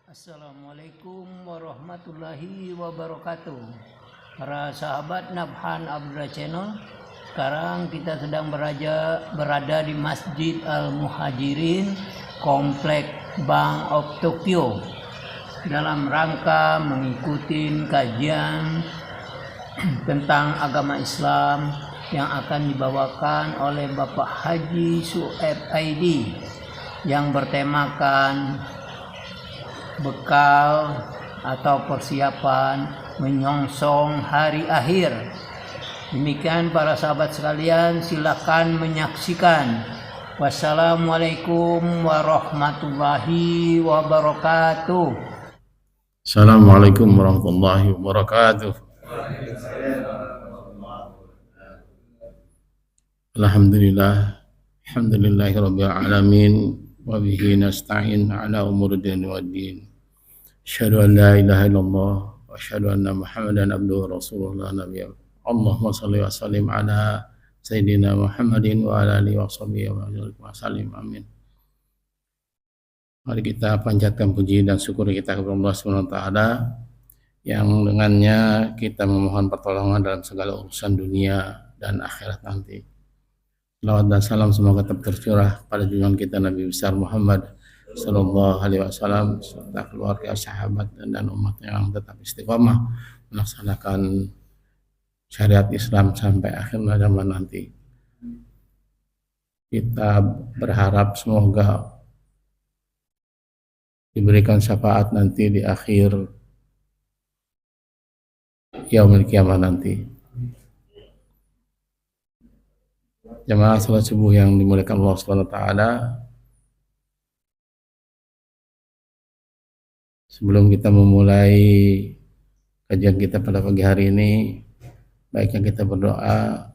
Assalamualaikum warahmatullahi wabarakatuh. Para sahabat Nabhan Abdullah Channel, sekarang kita sedang berada di Masjid Al-Muhajirin, Komplek Bank of Tokyo, dalam rangka mengikuti kajian tentang agama Islam yang akan dibawakan oleh Bapak Haji Sueb ID yang bertemakan bekal atau persiapan menyongsong hari akhir. Demikian para sahabat sekalian, silakan menyaksikan. Wassalamualaikum warahmatullahi wabarakatuh. Assalamualaikum warahmatullahi wabarakatuh. Alhamdulillah, alhamdulillahirabbil alamin, wa bihi nasta'in ala umuri din waddin. Asyhadu an la ilaha illallah wa asyhadu anna Muhammadan abduhu wa rasulullah nabiyya. Allahumma shalli wa sallim ala sayyidina Muhammadin wa ala alihi wa sahbihi wa sallim. Amin. Mari kita panjatkan puji dan syukur kita kepada Allah Subhanahu wa taala yang dengannya kita memohon pertolongan dalam segala urusan dunia dan akhirat nanti. Salawat dan salam semoga tetap tercurah pada junjungan kita Nabi besar Muhammad sallallahu alaihi wasallam serta keluarga, sahabat dan umat yang tetap istiqomah melaksanakan syariat Islam sampai akhir zaman nanti. Kita berharap semoga diberikan syafaat nanti di akhir yaumil qiyamah nanti. Jamaah salat subuh yang dimuliakan Allah Subhanahu wa taala, sebelum kita memulai kajian kita pada pagi hari ini, baiknya kita berdoa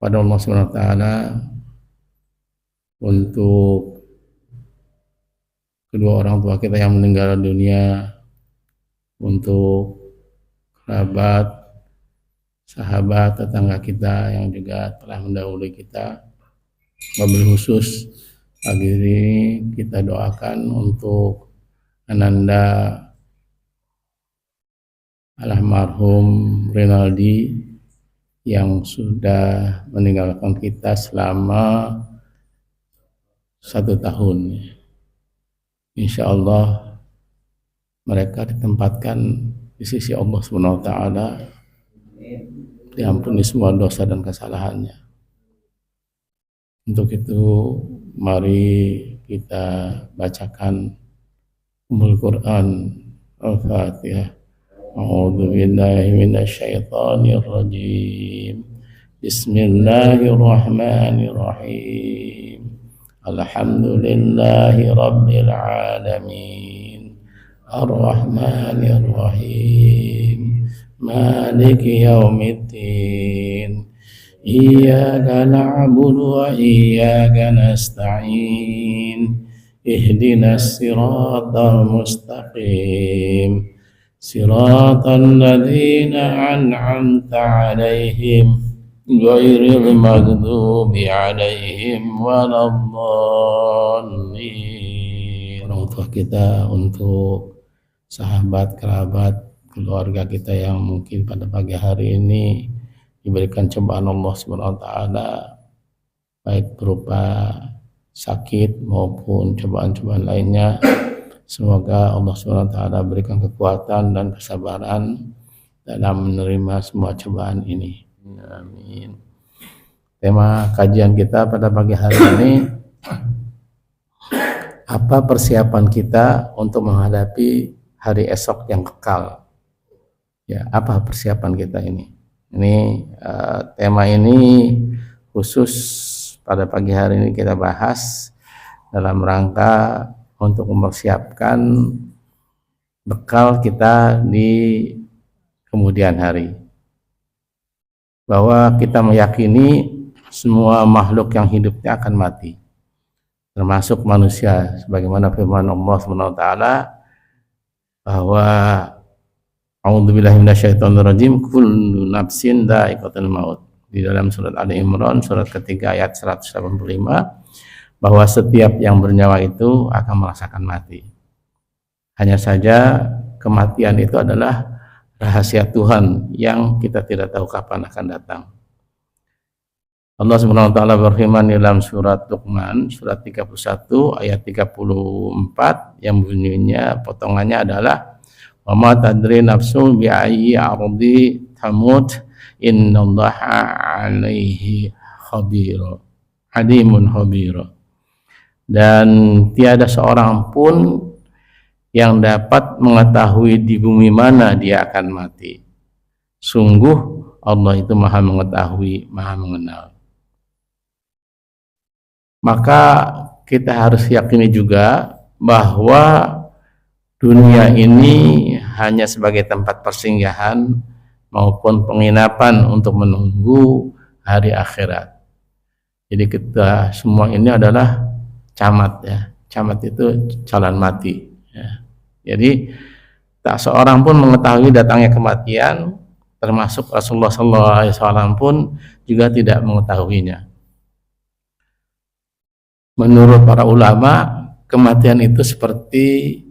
pada Allah Subhanahu wa taala untuk kedua orang tua kita yang meninggal dunia, untuk kerabat, sahabat, tetangga kita yang juga telah mendahului kita. Wabil khusus pagi ini kita doakan untuk Ananda almarhum Rinaldi yang sudah meninggalkan kita selama 1 tahun. Insya Allah mereka ditempatkan di sisi Allah Subhanahu wa taala, diampuni semua dosa dan kesalahannya. Untuk itu mari kita bacakan Ummul Quran Al-Fatihah. A'udzu billahi minasyaitonir rajim. Bismillahirrahmanirrahim. Alhamdulillahi rabbil alamin. Ar-Rahmanir Rahim. Maliki yaumiddin. Iyyaka na'budu wa iyyaka nasta'in. Ihdinas siratal mustaqim. Siratal ladzina an'amta 'alaihim ghairil maghdubi 'alaihim waladdallin. Orang tua kita, untuk sahabat, kerabat, keluarga kita yang mungkin pada pagi hari ini diberikan cobaan Allah Subhanahu wa taala, baik berupa sakit maupun cobaan-cobaan lainnya, semoga Allah Subhanahu wa taala berikan kekuatan dan kesabaran dalam menerima semua cobaan ini. Amin. Tema kajian kita pada pagi hari ini, apa persiapan kita untuk menghadapi hari esok yang kekal? Ya, apa persiapan kita ini? Tema ini khusus pada pagi hari ini kita bahas dalam rangka untuk mempersiapkan bekal kita di kemudian hari. Bahwa kita meyakini semua makhluk yang hidupnya akan mati, termasuk manusia, sebagaimana firman Allah Subhanahu wa taala bahwa a'udzubillahi minasyaitonirrajim, kullu nafsin dha'iqatul maut, di dalam surat Ali Imran surat ketiga ayat 185, bahwa setiap yang bernyawa itu akan merasakan mati. Hanya saja kematian itu adalah rahasia Tuhan yang kita tidak tahu kapan akan datang. Allah Subhanahu wa taala berfirman dalam surat Luqman surat 31 ayat 34 yang bunyinya potongannya adalah wa ma tadri nafsun bi ayyi ardi tamut innallaha 'alaihi khabir alimun khabir. Dan tiada seorang pun yang dapat mengetahui di bumi mana dia akan mati. Sungguh Allah itu Maha mengetahui, Maha mengenal. Maka kita harus yakini juga bahwa dunia ini hanya sebagai tempat persinggahan maupun penginapan untuk menunggu hari akhirat. Jadi kita semua ini adalah camat ya. Camat itu calon mati ya. Jadi tak seorang pun mengetahui datangnya kematian, termasuk Rasulullah SAW pun juga tidak mengetahuinya. Menurut para ulama, kematian itu seperti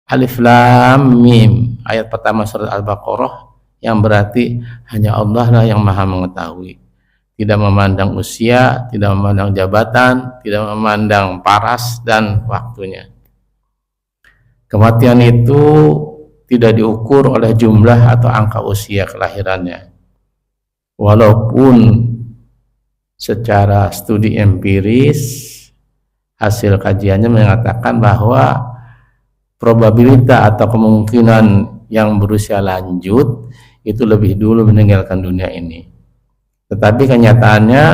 Alif Lam Mim, ayat pertama surat Al-Baqarah, yang berarti hanya Allah lah yang Maha mengetahui. Tidak memandang usia, tidak memandang jabatan, tidak memandang paras dan waktunya. Kematian itu tidak diukur oleh jumlah atau angka usia kelahirannya. Walaupun secara studi empiris hasil kajiannya mengatakan bahwa probabilitas atau kemungkinan yang berusia lanjut itu lebih dulu meninggalkan dunia ini. Tetapi kenyataannya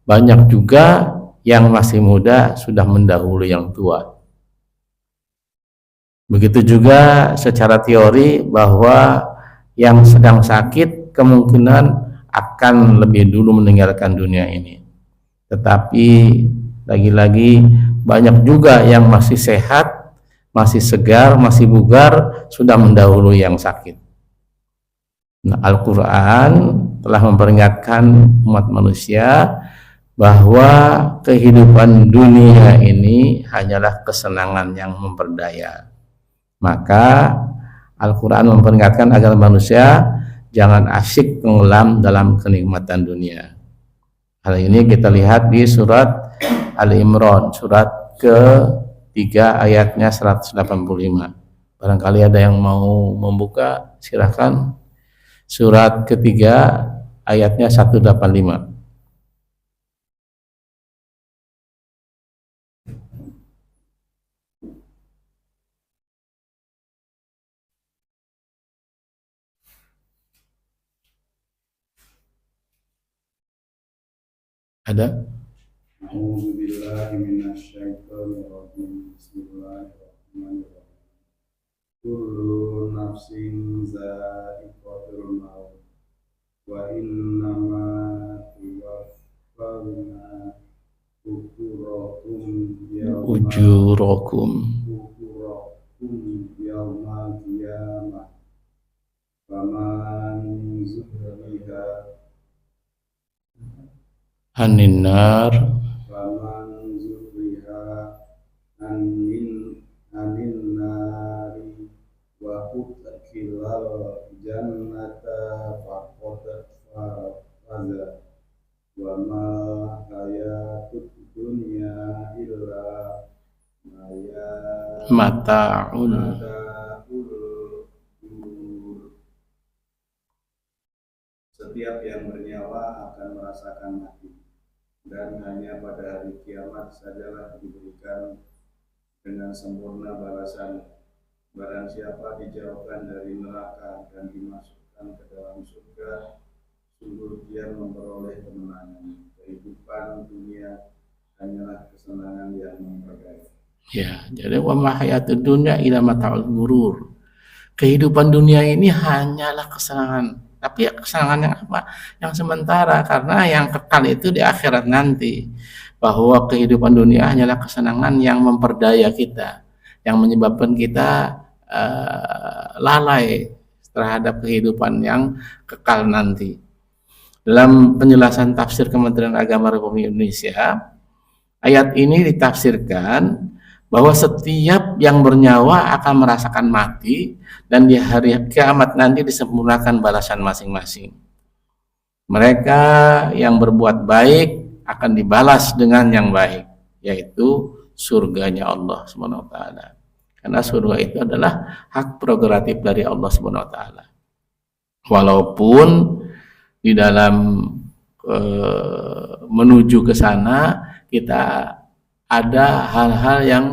banyak juga yang masih muda sudah mendahului yang tua. Begitu juga secara teori bahwa yang sedang sakit kemungkinan akan lebih dulu meninggalkan dunia ini. Tetapi lagi-lagi banyak juga yang masih sehat, masih segar, masih bugar, sudah mendahului yang sakit. Nah, Al-Quran telah memperingatkan umat manusia bahwa kehidupan dunia ini hanyalah kesenangan yang memperdaya. Maka Al-Quran memperingatkan agar manusia jangan asyik tenggelam dalam kenikmatan dunia. Hal ini kita lihat di surat Ali Imran, surat ke-3 ayatnya 185. Barangkali ada yang mau membuka, silakan. Surat ke-3 ayatnya 185. Ada? A'udzubillahi minasyaitonirrajim. Bismillahirrahmanirrahim. Kullu nafsin za'iqatul maut wa innama tuwaffawna Ujurakum yawmal qiyamah. Faman zuhriha anin nar Faman zuhriha anin nari wa udkhilal jannata faqad faza wa ma hayatud dunya illa mata'ul ghurur. Setiap yang bernyawa akan merasakan mati, dan hanya pada hari kiamat sajalah diberikan dengan sempurna balasan. Barang siapa dijauhkan dari neraka dan dimasukkan ke dalam surga, sungguh dia memperoleh kemenangan. Kehidupan dunia hanyalah kesenangan yang memperdaya. ya. Jadi wa ma hayatud dunya illa mata'ul ghurur. Kehidupan dunia ini hanyalah kesenangan. Tapi ya kesenangan yang apa? Yang sementara, karena yang kekal itu di akhirat nanti. Bahwa kehidupan dunia hanyalah kesenangan yang memperdaya kita, yang menyebabkan kita lalai terhadap kehidupan yang kekal nanti. Dalam penjelasan tafsir Kementerian Agama Republik Indonesia, ayat ini ditafsirkan bahwa setiap yang bernyawa akan merasakan mati, dan di hari kiamat nanti disempurnakan balasan masing-masing. Mereka yang berbuat baik akan dibalas dengan yang baik, yaitu surganya Allah Subhanahu wa taala. Karena surga itu adalah hak prerogatif dari Allah Subhanahu wa taala. Walaupun di dalam menuju ke sana kita ada hal-hal yang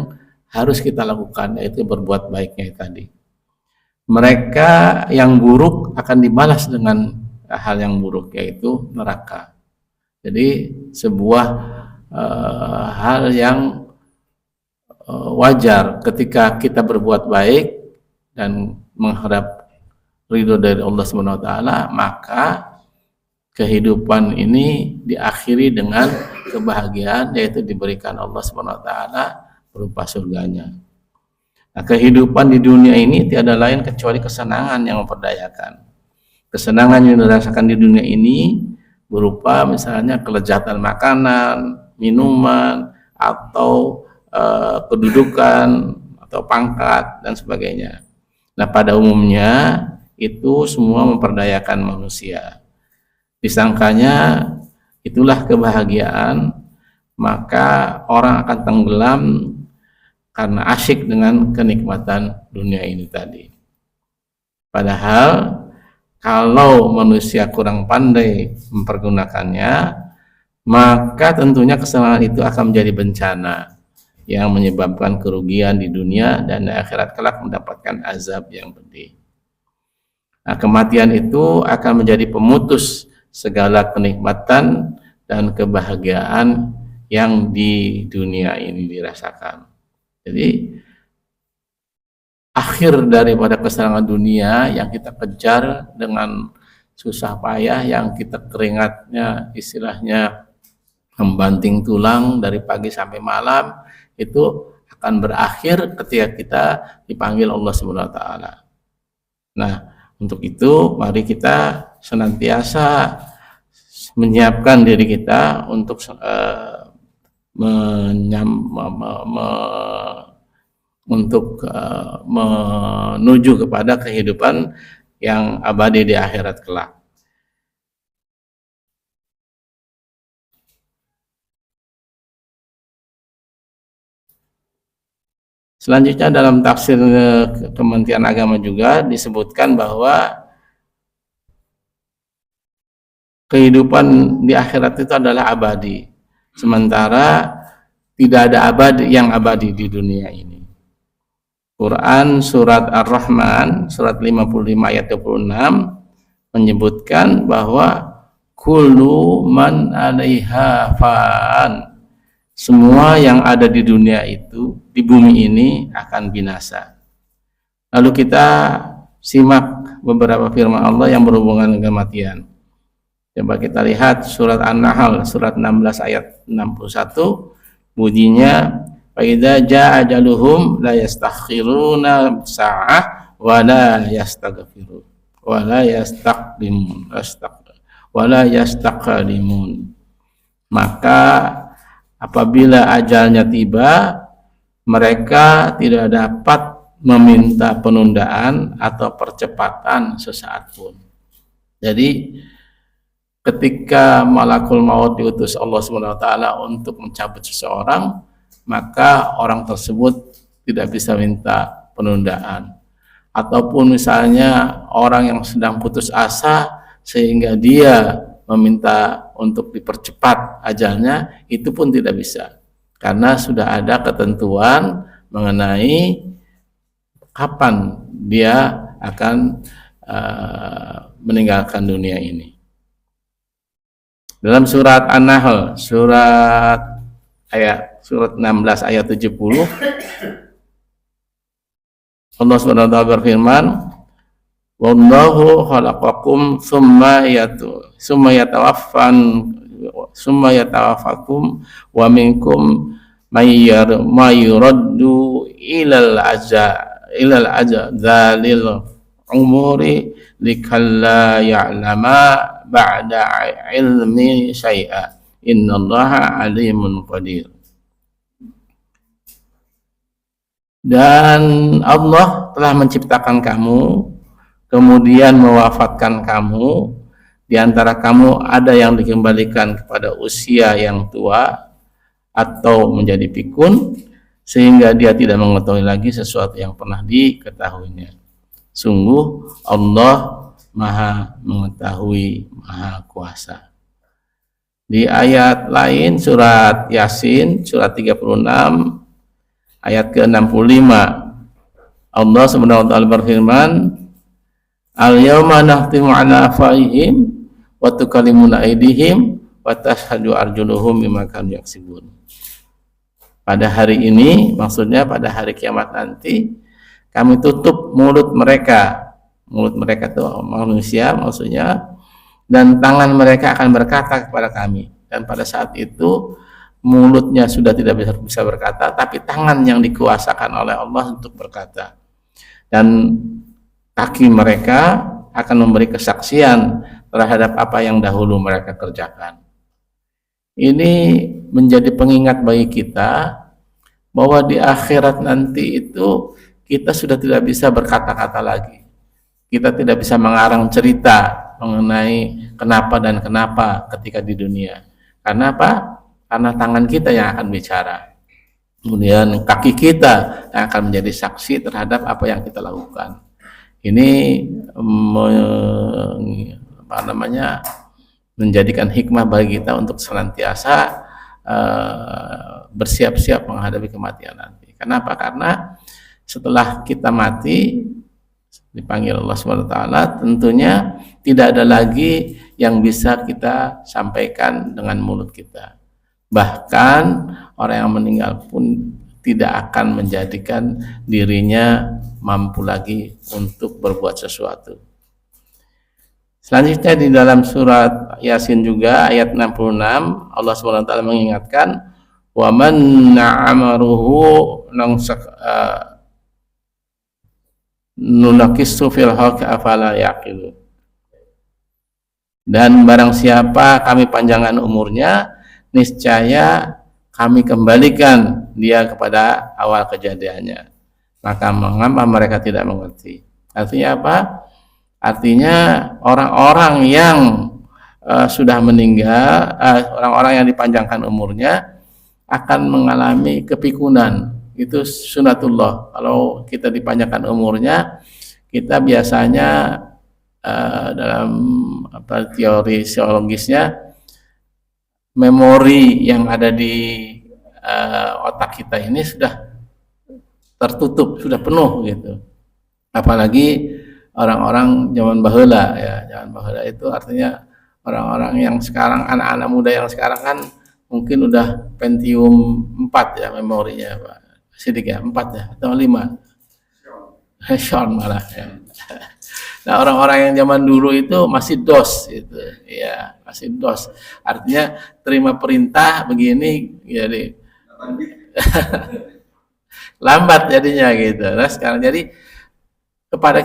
harus kita lakukan, yaitu berbuat baiknya tadi. Mereka yang buruk akan dibalas dengan hal yang buruk, yaitu neraka. Jadi sebuah hal yang wajar ketika kita berbuat baik dan mengharap ridho dari Allah Subhanahu wa taala, maka kehidupan ini diakhiri dengan kebahagiaan, yaitu diberikan Allah Subhanahu wa taala berupa surganya. Nah, kehidupan di dunia ini tiada lain kecuali kesenangan yang memperdayakan. Kesenangan yang dirasakan di dunia ini berupa misalnya kelezatan makanan, minuman, atau kedudukan atau pangkat dan sebagainya. Nah, pada umumnya itu semua memperdayakan manusia. Disangkanya itulah kebahagiaan, maka orang akan tenggelam karena asyik dengan kenikmatan dunia ini tadi. Padahal kalau manusia kurang pandai mempergunakannya, maka tentunya kesenangan itu akan menjadi bencana yang menyebabkan kerugian di dunia dan di akhirat kelak mendapatkan azab yang pedih. Nah, kematian itu akan menjadi pemutus segala kenikmatan dan kebahagiaan yang di dunia ini dirasakan. Jadi akhir daripada kesenangan dunia yang kita kejar dengan susah payah, yang kita keringatnya istilahnya membanting tulang dari pagi sampai malam, itu akan berakhir ketika kita dipanggil Allah Subhanahu wa taala. Nah, untuk itu mari kita senantiasa menyiapkan diri kita untuk menuju kepada kehidupan yang abadi di akhirat kelak. Selanjutnya dalam tafsir Kementerian Agama juga disebutkan bahwa kehidupan di akhirat itu adalah abadi, sementara tidak ada yang abadi di dunia ini. Quran surat Ar-Rahman surat 55 ayat 26 menyebutkan bahwa kullu man 'alaiha fan, semua yang ada di dunia itu, di bumi ini akan binasa. Lalu kita simak beberapa firman Allah yang berhubungan dengan kematian. Coba kita lihat surat An-Nahl surat 16 ayat 61, bunyinya fa idza jaa ajaluhum la yastakhiruna sa'ah wa la yastaghfiru wa la yastaqdimun. Maka apabila ajalnya tiba, mereka tidak dapat meminta penundaan atau percepatan sesaat pun. Jadi ketika malakul maut diutus Allah SWT untuk mencabut seseorang, maka orang tersebut tidak bisa minta penundaan. Ataupun misalnya orang yang sedang putus asa sehingga dia meminta untuk dipercepat ajalnya, itu pun tidak bisa, karena sudah ada ketentuan mengenai kapan dia akan meninggalkan dunia ini. Dalam surat An-Nahl surat 16 ayat 70, Allah SWT berfirman, wallahu khalaqakum summa yatawaffakum wa minkum may yuraddu ilal ajzalil umuri likalla ya'lama ba'da ilmi syai'a innallaha alimun qadir. Dan Allah telah menciptakan kamu, kemudian mewafatkan kamu. Di antara kamu ada yang dikembalikan kepada usia yang tua atau menjadi pikun, sehingga dia tidak mengetahui lagi sesuatu yang pernah diketahuinya. Sungguh Allah Maha mengetahui, Maha kuasa. Di ayat lain surat Yasin surat 36 ayat ke-65, Allah Subhanahu wa taala berfirman, "Al-yauma nakhtimu 'ala afwahihim wa tukallimuna aydihim wa tashhadu arjuluhum bima kanu yaksibun." Pada hari ini, maksudnya pada hari kiamat nanti, kami tutup mulut mereka. Mulut mereka itu manusia maksudnya, dan tangan mereka akan berkata kepada kami. Dan pada saat itu mulutnya sudah tidak bisa berkata, tapi tangan yang dikuasakan oleh Allah untuk berkata. Dan kaki mereka akan memberi kesaksian terhadap apa yang dahulu mereka kerjakan. Ini menjadi pengingat bagi kita bahwa di akhirat nanti itu kita sudah tidak bisa berkata-kata lagi. Kita tidak bisa mengarang cerita mengenai kenapa dan kenapa ketika di dunia. Karena apa? Karena tangan kita yang akan bicara. Kemudian kaki kita yang akan menjadi saksi terhadap apa yang kita lakukan. Ini menjadikan hikmah bagi kita untuk senantiasa bersiap-siap menghadapi kematian nanti. Kenapa? Karena setelah kita mati dipanggil Allah Subhanahu wa taala, tentunya tidak ada lagi yang bisa kita sampaikan dengan mulut kita. Bahkan orang yang meninggal pun tidak akan menjadikan dirinya mampu lagi untuk berbuat sesuatu. Selanjutnya di dalam surat Yasin juga ayat 66, Allah Subhanahu wa taala mengingatkan, wa man na'amaruhu nunakisu fil haqi afala yaqilu. Dan barang siapa kami panjangkan umurnya, niscaya kami kembalikan dia kepada awal kejadiannya, maka mengapa mereka tidak mengerti. Artinya apa? Artinya orang-orang yang sudah meninggal, orang-orang yang dipanjangkan umurnya akan mengalami kepikunan. Itu sunatullah. Kalau kita dipanjangkan umurnya, kita biasanya dalam teori psikologisnya, memori yang ada di otak kita ini sudah tertutup, sudah penuh gitu. Apalagi orang-orang zaman baheula ya, zaman baheula itu artinya orang-orang yang sekarang, anak-anak muda yang sekarang kan mungkin udah Pentium 4 ya memorinya, Pak. Sidik ya, 4 ya atau 5. Sean malah ya. Nah, orang-orang yang zaman dulu itu masih DOS gitu. Ya, masih DOS. Artinya terima perintah begini jadi lambat jadinya gitu. Nah, sekarang jadi kepada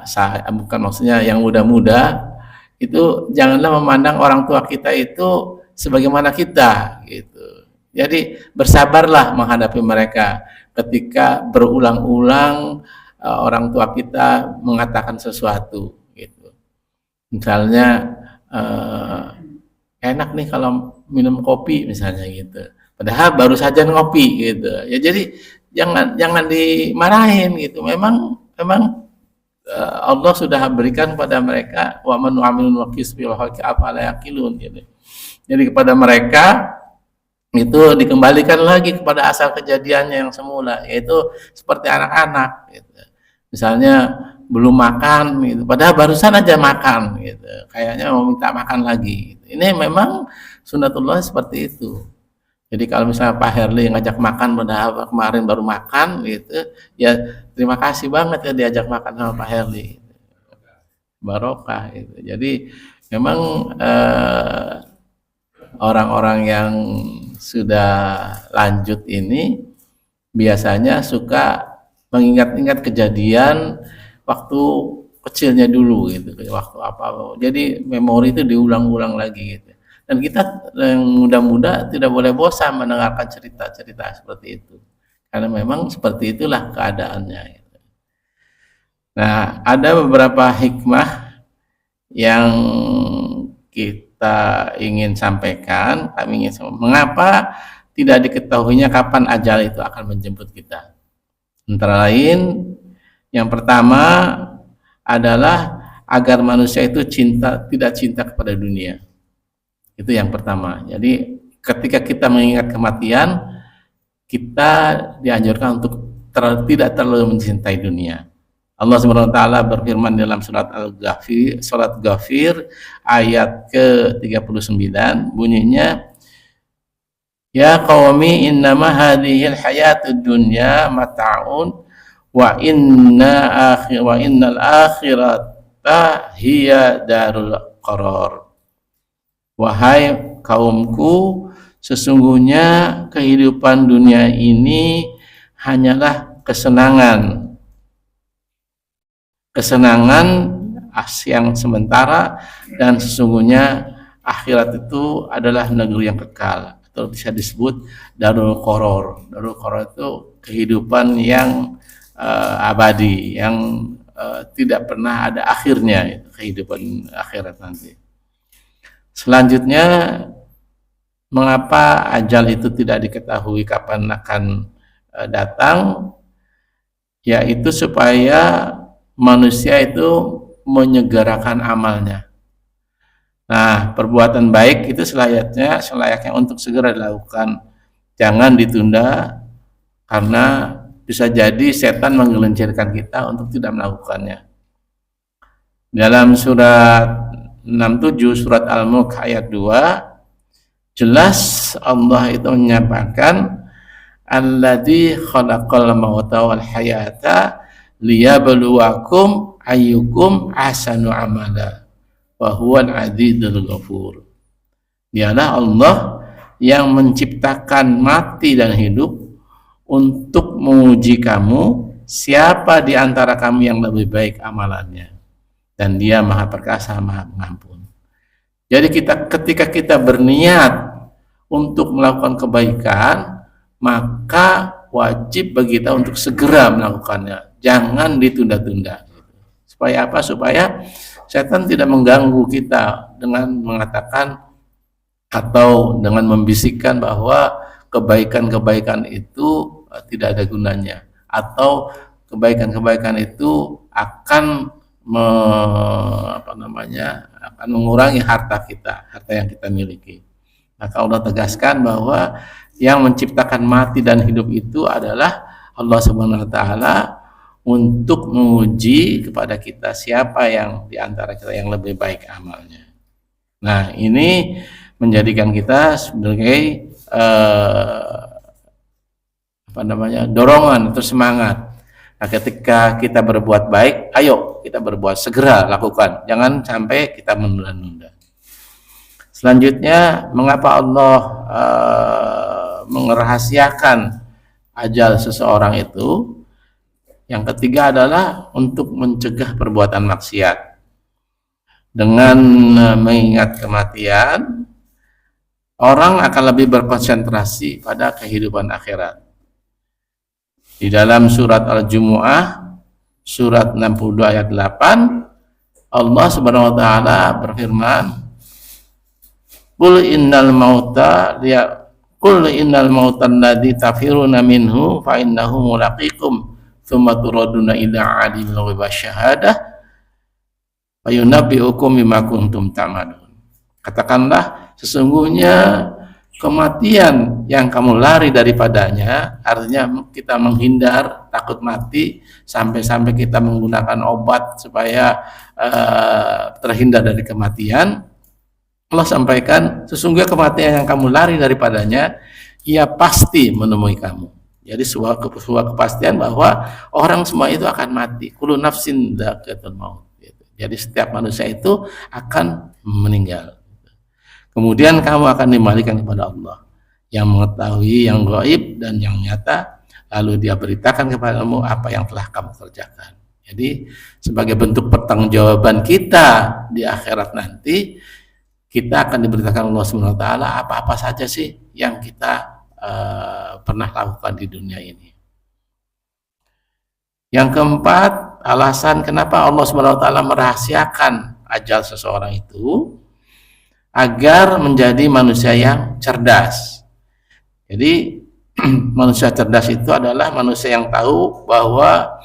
saya bukan maksudnya yang muda-muda itu janganlah memandang orang tua kita itu sebagaimana kita gitu. Jadi bersabarlah menghadapi mereka ketika berulang-ulang orang tua kita mengatakan sesuatu gitu. Misalnya enak nih kalau minum kopi misalnya gitu. Padahal baru saja ngopi gitu. Ya jadi jangan dimarahin gitu. Memang Allah sudah berikan pada mereka wa man amilun waqis bil haqi afala yaqilun gitu. Jadi kepada mereka itu dikembalikan lagi kepada asal kejadiannya yang semula, yaitu seperti anak-anak gitu. Misalnya belum makan gitu, padahal barusan aja makan gitu, kayaknya mau minta makan lagi gitu. Ini memang sunatullah seperti itu. Jadi kalau misalnya Pak Herli ngajak makan padahal kemarin baru makan gitu, ya terima kasih banget ya diajak makan sama Pak Herli gitu. Barokah gitu. Jadi memang orang-orang yang sudah lanjut ini biasanya suka mengingat-ingat kejadian waktu kecilnya dulu gitu, waktu apa. Jadi memori itu diulang-ulang lagi gitu. Dan kita yang muda-muda tidak boleh bosan mendengarkan cerita-cerita seperti itu. karena memang seperti itulah keadaannya. Nah, ada beberapa hikmah yang kita ingin sampaikan. Mengapa tidak diketahuinya kapan ajal itu akan menjemput kita. Antara lain, yang pertama adalah agar manusia itu tidak cinta kepada dunia. Itu yang pertama. Jadi ketika kita mengingat kematian, kita dianjurkan untuk tidak terlalu mencintai dunia. Allah Subhanahu wa taala berfirman dalam surat Ghafir ayat ke-39, bunyinya, ya qaumi innama hadhil hayatud dunya mata'un wa innal akhirata hiya darul qarar. Wahai kaumku, sesungguhnya kehidupan dunia ini hanyalah kesenangan yang sementara, dan sesungguhnya akhirat itu adalah negeri yang kekal, atau bisa disebut darul qarar. Darul qarar itu kehidupan yang abadi, yang tidak pernah ada akhirnya, kehidupan akhirat nanti. Selanjutnya, mengapa ajal itu tidak diketahui kapan akan datang? Yaitu supaya manusia itu menyegerakan amalnya. Nah, perbuatan baik itu selayaknya untuk segera dilakukan. Jangan ditunda, karena bisa jadi setan menggelincirkan kita untuk tidak melakukannya. Dalam surat 67, surat Al-Mulk ayat 2, jelas Allah itu menyatakan, alladzi khalaqal mauta wal hayata liyabluwakum ayyukum ahsanu amala wa huwal azizul ghafur. Dialah Allah yang menciptakan mati dan hidup untuk menguji kamu siapa di antara kamu yang lebih baik amalannya, dan Dia Maha Perkasa, Maha Pengampun. Jadi ketika kita berniat untuk melakukan kebaikan, maka wajib bagi kita untuk segera melakukannya. Jangan ditunda-tunda. Supaya apa? Supaya setan tidak mengganggu kita dengan mengatakan atau dengan membisikkan bahwa kebaikan-kebaikan itu tidak ada gunanya, atau kebaikan-kebaikan itu akan akan mengurangi harta yang kita miliki. Maka Allah tegaskan bahwa yang menciptakan mati dan hidup itu adalah Allah Subhanahu wa taala, untuk menguji kepada kita siapa yang di antara kita yang lebih baik amalnya. Nah, ini menjadikan kita sebagai dorongan atau semangat. Nah, ketika kita berbuat baik, ayo kita berbuat, segera lakukan, jangan sampai kita menunda-nunda. Selanjutnya, mengapa Allah merahasiakan ajal seseorang itu? Yang ketiga adalah untuk mencegah perbuatan maksiat. Dengan mengingat kematian, orang akan lebih berkonsentrasi pada kehidupan akhirat. Di dalam surat Al-Jumu'ah, surat 62 ayat 8, Allah Subhanahu wa taala berfirman, Qul innal mauta alladzi tafiruna minhu fa innahu mulaqikum tsumma turaduna ila alimil ghaibi wasyahadah fa yunabbi'ukum bima kuntum ta'malun. Katakanlah, sesungguhnya kematian yang kamu lari daripadanya, artinya kita menghindar, takut mati, sampai kita menggunakan obat supaya terhindar dari kematian. Allah sampaikan, sesungguhnya kematian yang kamu lari daripadanya, ia pasti menemui kamu. Jadi sebuah kepastian bahwa orang semua itu akan mati. Kullu nafsin dha'iqatul maut. Jadi setiap manusia itu akan meninggal. Kemudian kamu akan dikembalikan kepada Allah yang mengetahui yang gaib dan yang nyata, lalu Dia beritakan kepadamu apa yang telah kamu kerjakan. Jadi sebagai bentuk pertanggungjawaban kita di akhirat nanti, kita akan diberitakan Allah SWT apa-apa saja sih yang kita pernah lakukan di dunia ini. Yang keempat, alasan kenapa Allah SWT merahasiakan ajal seseorang itu agar menjadi manusia yang cerdas. Jadi manusia cerdas itu adalah manusia yang tahu bahwa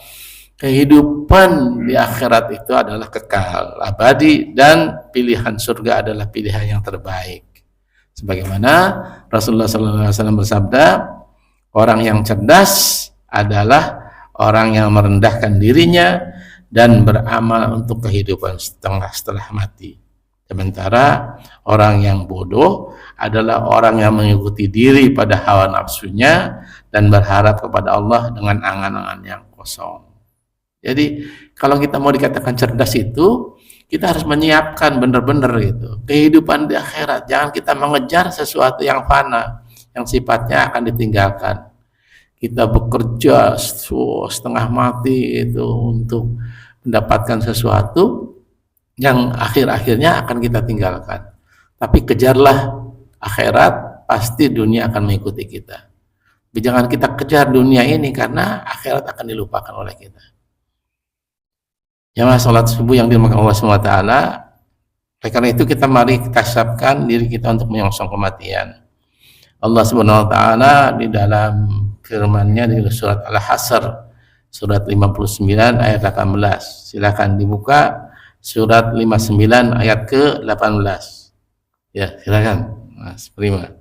kehidupan di akhirat itu adalah kekal, abadi, dan pilihan surga adalah pilihan yang terbaik. Sebagaimana Rasulullah SAW bersabda, orang yang cerdas adalah orang yang merendahkan dirinya dan beramal untuk kehidupan setelah mati. Sementara orang yang bodoh adalah orang yang mengikuti diri pada hawa nafsunya dan berharap kepada Allah dengan angan-angan yang kosong. Jadi kalau kita mau dikatakan cerdas itu, kita harus menyiapkan benar-benar gitu kehidupan di akhirat. Jangan kita mengejar sesuatu yang fana, yang sifatnya akan ditinggalkan. Kita bekerja setengah mati itu untuk mendapatkan sesuatu yang akhir-akhirnya akan kita tinggalkan. Tapi kejarlah akhirat, pasti dunia akan mengikuti kita. Tapi jangan kita kejar dunia ini karena akhirat akan dilupakan oleh kita. Jamaah salat subuh yang dimakan Allah SWT. Oleh karena itu kita mari kita siapkan diri kita untuk menyongsong kematian. Allah Subhanahu wa taala di dalam firman-Nya di surat Al-Hasr surat 59 ayat 18. Silakan dibuka surat 59 ayat ke-18. Ya, silakan. Mas Prima.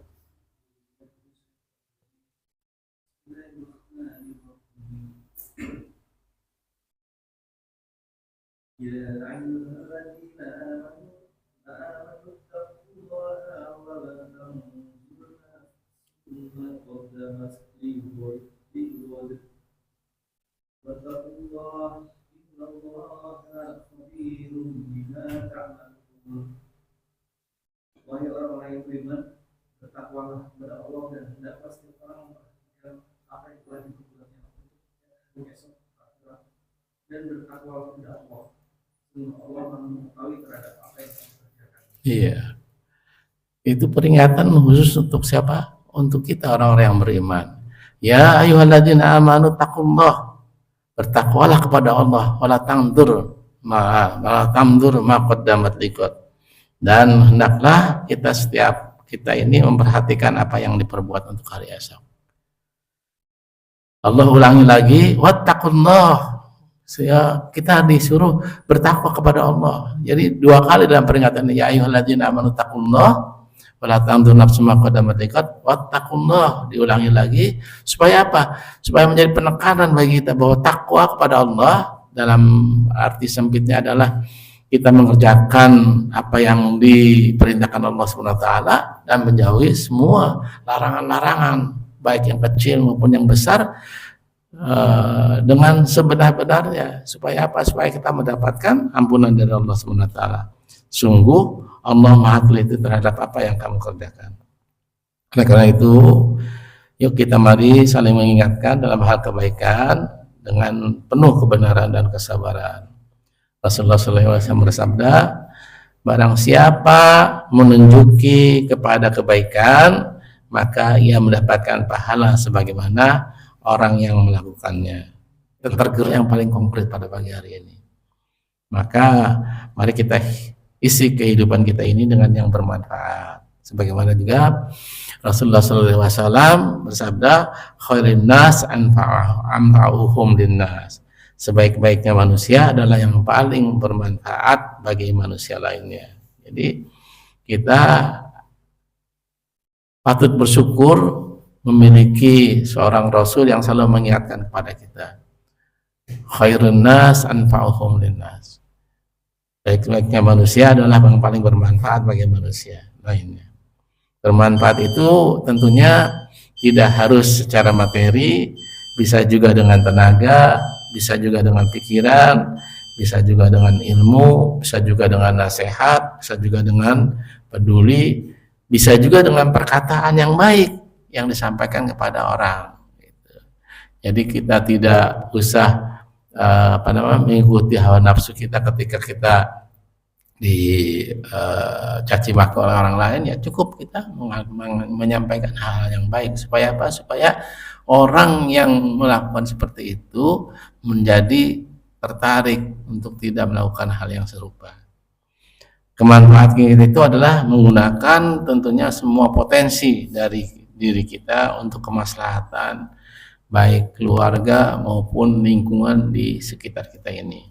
Wahai orang-orang yang beriman, bertakwalah kepada Allah dan hendaklah setiap orang memperhatikan apa yang telah ditentukannya untuk esok akhirat, dan bertakwalah kepada Allah. Sungguh Allah mengetahui terhadap apa yang kamu kerjakan. Iya. Itu peringatan khusus untuk siapa? Untuk kita orang-orang yang beriman. Ya ayyuhalladzina amanu taqullah. Bertakwalah kepada Allah, wala tamdur ma qaddamat liqad. Dan hendaklah setiap kita ini memperhatikan apa yang diperbuat untuk hari esok. Allah ulangi lagi, wattaqullah. Kita disuruh bertakwa kepada Allah. Jadi dua kali dalam peringatan ini, ya ayyuhalladzina amanu taqullah wala tanzur nafsum ma qaddamat liqad, wattaqullah. Diulangi lagi supaya apa? Supaya menjadi penekanan bagi kita bahwa takwa kepada Allah dalam arti sempitnya adalah kita mengerjakan apa yang diperintahkan Allah SWT dan menjauhi semua larangan-larangan baik yang kecil maupun yang besar dengan sebenar-benarnya. Supaya apa? Supaya kita mendapatkan ampunan dari Allah SWT. Sungguh Allah Maha Teliti terhadap apa yang kamu kerjakan. Oleh karena itu, yuk kita mari saling mengingatkan dalam hal kebaikan dengan penuh kebenaran dan kesabaran. Rasulullah SAW bersabda, barang siapa menunjuki kepada kebaikan, maka ia mendapatkan pahala sebagaimana orang yang melakukannya. Tergerak yang paling konkret pada pagi hari ini. Maka mari kita isi kehidupan kita ini dengan yang bermanfaat. Sebagaimana juga Rasulullah SAW bersabda, khairin nas anfa'uhum linnas. Sebaik-baiknya manusia adalah yang paling bermanfaat bagi manusia lainnya. Jadi kita patut bersyukur memiliki seorang Rasul yang selalu mengingatkan kepada kita, khairun nas anfa'uhum linnas. Baik-baiknya manusia adalah yang paling bermanfaat bagi manusia lainnya. Bermanfaat itu tentunya tidak harus secara materi, bisa juga dengan tenaga, bisa juga dengan pikiran, bisa juga dengan ilmu, bisa juga dengan nasihat, bisa juga dengan peduli, bisa juga dengan perkataan yang baik yang disampaikan kepada orang. Jadi kita tidak usah mengikuti hawa nafsu kita ketika kita dicaci maki oleh orang lain. Ya cukup kita menyampaikan hal-hal yang baik supaya apa? Supaya orang yang melakukan seperti itu menjadi tertarik untuk tidak melakukan hal yang serupa. Kemanfaatan kita itu adalah menggunakan tentunya semua potensi dari diri kita untuk kemaslahatan baik keluarga maupun lingkungan di sekitar kita ini.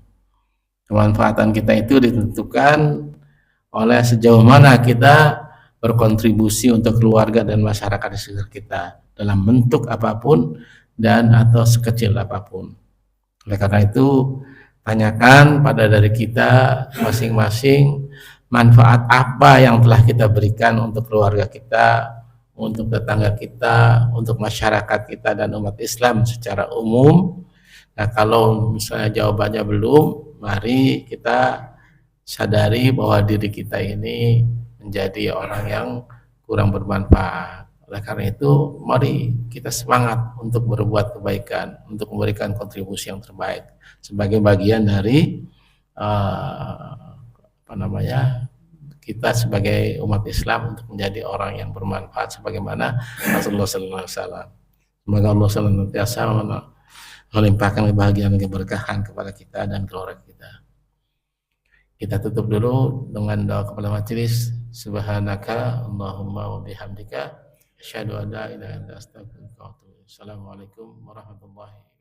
Kemanfaatan kita itu ditentukan oleh sejauh mana kita berkontribusi untuk keluarga dan masyarakat di sekitar kita dalam bentuk apapun dan atau sekecil apapun. Oleh karena itu, tanyakan pada diri kita masing-masing manfaat apa yang telah kita berikan untuk keluarga kita, untuk tetangga kita, untuk masyarakat kita dan umat Islam secara umum. Nah, kalau misalnya jawabannya belum, mari kita sadari bahwa diri kita ini menjadi orang yang kurang bermanfaat. Oleh karena itu, mari kita semangat untuk berbuat kebaikan, untuk memberikan kontribusi yang terbaik sebagai bagian dari kita sebagai umat Islam untuk menjadi orang yang bermanfaat sebagaimana Rasulullah SAW. Semoga Allah senantiasa melimpahkan kebahagiaan dan keberkahan kepada kita dan keluarga kita. Kita tutup dulu dengan doa kepala majelis. Subhanaka Allahumma wa bihamdika asyhadu an la ilaha illa anta astaghfiruka wa atubu ilaik. Assalamualaikum warahmatullahi wabarakatuh.